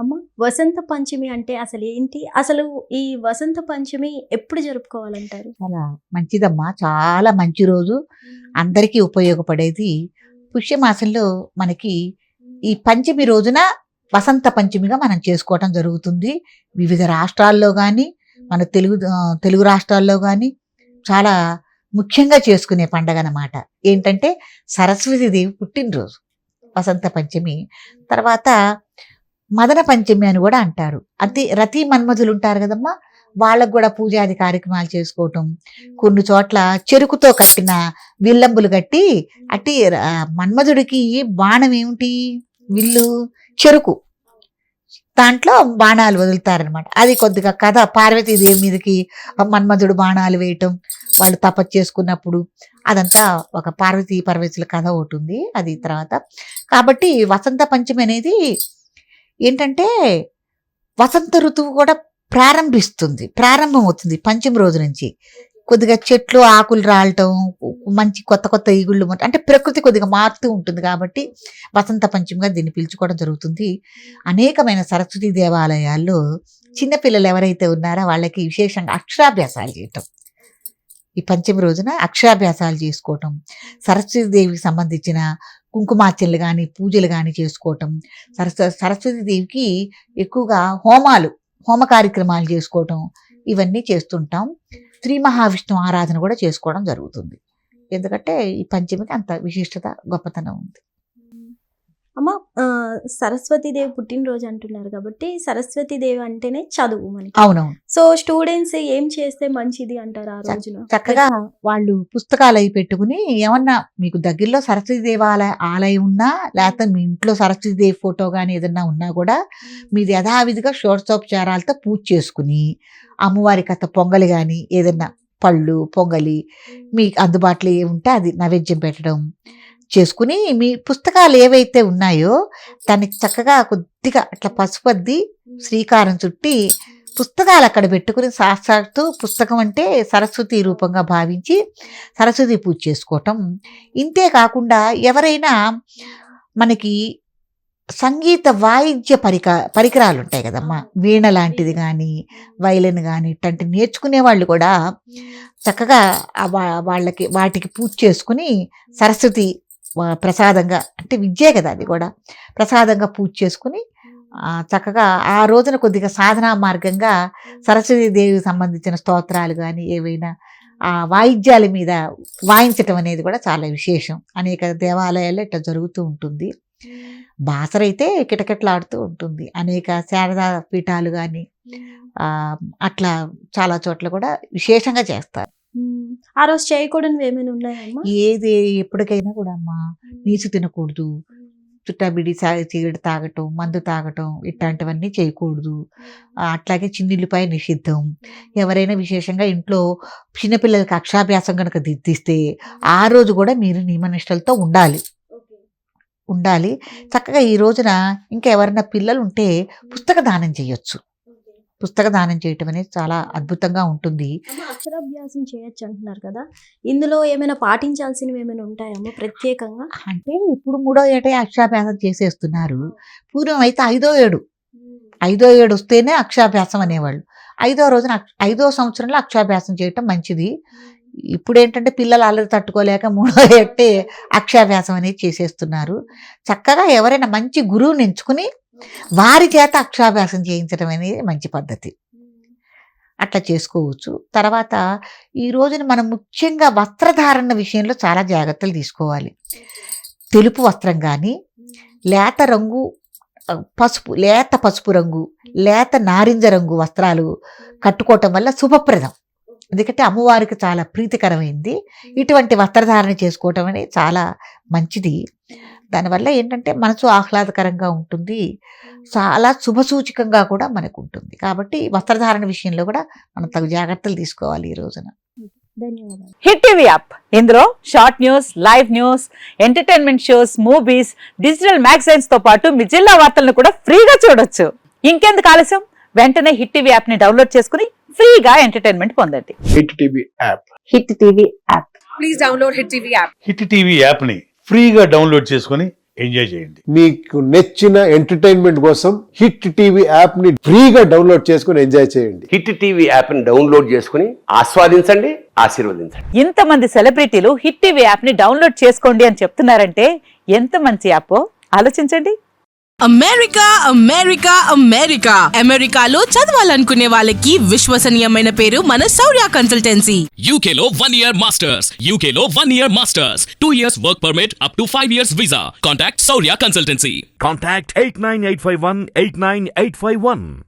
అమ్మ, వసంత పంచమి అంటే అసలు ఏంటి? అసలు ఈ వసంత పంచమి ఎప్పుడు జరుపుకోవాలంటారు? చాలా మంచిదమ్మా. చాలా మంచి రోజు. అందరికీ ఉపయోగపడేది. పుష్యమాసంలో మనకి ఈ పంచమి రోజున వసంత పంచమిగా మనం చేసుకోవటం జరుగుతుంది. వివిధ రాష్ట్రాల్లో గాని, మన తెలుగు రాష్ట్రాల్లో గాని చాలా ముఖ్యంగా చేసుకునే పండగనమాట. ఏంటంటే సరస్వతీదేవి పుట్టినరోజు వసంత పంచమి. తర్వాత మదన పంచమి అని కూడా అంటారు. అంటే రతి మన్మధులు ఉంటారు కదమ్మా, వాళ్ళకు కూడా పూజాది కార్యక్రమాలు చేసుకోవటం. కొన్ని చోట్ల చెరుకుతో కట్టిన విల్లంబులు కట్టి అట్టి మన్మధుడికి బాణం ఏమిటి, విల్లు చెరుకు, దాంట్లో బాణాలు వదులుతారనమాట. అది కొద్దిగా కథ. పార్వతీదేవి మీదకి మన్మధుడు బాణాలు వేయటం, వాళ్ళు తపస్సు చేసుకున్నప్పుడు అదంతా ఒక పర్వతుల కథ ఒకటి ఉంది. అది తర్వాత కాబట్టి వసంత పంచమి అనేది ఏంటంటే వసంత ఋతువు కూడా ప్రారంభం అవుతుంది పంచమి రోజు నుంచి. కొద్దిగా చెట్లు ఆకులు రాలటం, మంచి కొత్త కొత్త ఈగుళ్ళు, అంటే ప్రకృతి కొద్దిగా మారుతూ ఉంటుంది. కాబట్టి వసంత పంచమిగా దీన్ని పిలుచుకోవడం జరుగుతుంది. అనేకమైన సరస్వతీ దేవాలయాల్లో చిన్నపిల్లలు ఎవరైతే ఉన్నారో వాళ్ళకి విశేషంగా అక్షరాభ్యాసాలు చేయటం, ఈ పంచమి రోజున అక్షరాభ్యాసాలు చేసుకోవటం, సరస్వతీదేవికి సంబంధించిన కుంకుమార్చనలు కానీ పూజలు కానీ చేసుకోవటం, సరస్వతీదేవికి ఎక్కువగా హోమ కార్యక్రమాలు చేసుకోవటం, ఇవన్నీ చేస్తుంటాం. శ్రీ మహావిష్ణు ఆరాధన కూడా చేసుకోవడం జరుగుతుంది. ఎందుకంటే ఈ పంచమికి అంత విశిష్టత, గొప్పతనం ఉంది. అమ్మ, సరస్వతీదేవి పుట్టినరోజు అంటున్నారు కాబట్టి సరస్వతీదేవి అంటేనే చదువు మనకి. అవునవును. సో స్టూడెంట్స్ ఏం చేస్తే మంచిది అంటారు ఆ రోజున? చక్కగా వాళ్ళు పుస్తకాలు అవి పెట్టుకుని, ఏమన్నా మీకు దగ్గరలో సరస్వతీదేవి ఆలయం ఉన్నా, లేకపోతే మీ ఇంట్లో సరస్వతీదేవి ఫోటో కానీ ఏదన్నా ఉన్నా కూడా మీది యథావిధిగా షోడశోపచారాలతో పూజ చేసుకుని, అమ్మవారి కథ పొంగలి కానీ ఏదన్నా పళ్ళు పొంగలి మీకు అందుబాటులో ఏముంటే అది నైవేద్యం పెట్టడం చేసుకుని, మీ పుస్తకాలు ఏవైతే ఉన్నాయో దానికి చక్కగా కొద్దిగా అట్లా పసుపద్ది శ్రీకారం చుట్టి పుస్తకాలు అక్కడ పెట్టుకుని సాక్షాత్తు పుస్తకం అంటే సరస్వతి రూపంగా భావించి సరస్వతి పూజ చేసుకోవటం. ఇంతే కాకుండా ఎవరైనా మనకి సంగీత వాయిద్య పరికరాలు ఉంటాయి కదమ్మా, వీణ లాంటిది కానీ వైలిన్ కానీ ఇట్లాంటి నేర్చుకునే వాళ్ళు కూడా చక్కగా వాటికి పూజ చేసుకుని సరస్వతి ప్రసాదంగా, అంటే విద్యే కదా అది కూడా, ప్రసాదంగా పూజ చేసుకుని చక్కగా ఆ రోజున కొద్దిగా సాధనా మార్గంగా సరస్వతీదేవికి సంబంధించిన స్తోత్రాలు కానీ ఏవైనా ఆ వాయిద్యాల మీద వాయించటం అనేది కూడా చాలా విశేషం. అనేక దేవాలయాల్లో ఇట్లా జరుగుతూ ఉంటుంది. బాసరైతే కిటకిటలాడుతూ ఉంటుంది. అనేక శారదా పీఠాలు కానీ అట్లా చాలా చోట్ల కూడా విశేషంగా చేస్తారు. ఆ రోజు చేయకూడనివి ఏమైనా ఉన్నాయమ్మా? ఏది ఎప్పటికైనా కూడా అమ్మా, నీసు తినకూడదు, చుట్టాబిడి చీగడి తాగటం, మందు తాగటం ఇట్లాంటివన్నీ చేయకూడదు. అట్లాగే చిన్నిళ్ళపై నిషిద్ధం. ఎవరైనా విశేషంగా ఇంట్లో చిన్నపిల్లలకి అక్షరాభ్యాసం కనుక దిద్దిస్తే ఆ రోజు కూడా మీరు నియమనిష్టలతో ఉండాలి. చక్కగా ఈ రోజున ఇంకా ఎవరైనా పిల్లలు ఉంటే పుస్తక దానం చేయొచ్చు. పుస్తక దానం చేయటం అనేది చాలా అద్భుతంగా ఉంటుంది. అక్షరాభ్యాసం చేయొచ్చు అంటున్నారు కదా, ఇందులో ఏమైనా పాటించాల్సినవి ఏమైనా ఉంటాయమ్మా ప్రత్యేకంగా? అంటే ఇప్పుడు 3వ ఏటే అక్షరాభ్యాసం చేసేస్తున్నారు. పూర్వం అయితే 5వ ఏడు వస్తేనే అక్షరాభ్యాసం అనేవాళ్ళు. 5వ రోజున 5వ సంవత్సరంలో అక్షరాభ్యాసం చేయటం మంచిది. ఇప్పుడు ఏంటంటే పిల్లలు అల్లరి తట్టుకోలేక 3వ ఏటే అక్షరాభ్యాసం అనేది చేసేస్తున్నారు. చక్కగా ఎవరైనా మంచి గురువుని ఎంచుకుని వారి చేత అక్షరాభ్యాసం చేయించడం అనేది మంచి పద్ధతి. అట్లా చేసుకోవచ్చు. తర్వాత ఈ రోజున మనం ముఖ్యంగా వస్త్రధారణ విషయంలో చాలా జాగ్రత్తలు తీసుకోవాలి. తెలుపు వస్త్రం కానీ, లేత పసుపు రంగు, లేత నారింజ రంగు వస్త్రాలు కట్టుకోవటం వల్ల శుభప్రదం. ఎందుకంటే అమ్మవారికి చాలా ప్రీతికరమైంది. ఇటువంటి వస్త్రధారణ చేసుకోవటం అనేది చాలా మంచిది. దానివల్ల ఏంటంటే మనసు ఆహ్లాదకరంగా ఉంటుంది, చాలా శుభసూచకంగా కూడా మనకు ఉంటుంది. కాబట్టి వస్త్రధారణ విషయంలో కూడా మనం తగు జాగ్రత్తలు తీసుకోవాలి ఈ రోజున. ధన్యవాదాలు. హిట్ టీవీ యాప్, ఇందులో short news, live news, entertainment shows, movies, digital magazines తో పాటు మీ జిల్లా వార్తలను కూడా ఫ్రీగా చూడొచ్చు. ఇంకెందుకు ఆలస్యం, వెంటనే హిట్ టీవీ యాప్ ని డౌన్లోడ్ చేసుకుని ఫ్రీగా ఎంటర్టైన్మెంట్ పొందండి. Hit TV app. Hit TV app. Please download hit TV app. Hit TV యాప్ని ఫ్రీగా డౌన్లోడ్ చేసుకొని ఎంజాయ్ చేయండి. మీకు నచ్చిన ఎంటర్టైన్మెంట్ కోసం హిట్ టీవీ యాప్ ని ఫ్రీగా డౌన్లోడ్ చేసుకుని ఎంజాయ్ చేయండి. హిట్ టీవీ యాప్ని డౌన్లోడ్ చేసుకుని ఆస్వాదించండి, ఆశీర్వదించండి. ఇంతమంది సెలబ్రిటీలు హిట్ టీవీ యాప్ ని డౌన్లోడ్ చేసుకోండి అని చెప్తున్నారంటే ఎంత మంచి యాప్ ఆలోచించండి. అమెరికా అమెరికా అమెరికా అమెరికాలో చదవాలనుకునే వాళ్ళకి విశ్వసనీయమైన పేరు మన శౌర్య consultancy. UK Law 1 Year Masters. UK Law 1 Year Masters. 2 years work permit up to 5 years visa. Contact Saurya Consultancy. Contact 89851 89851.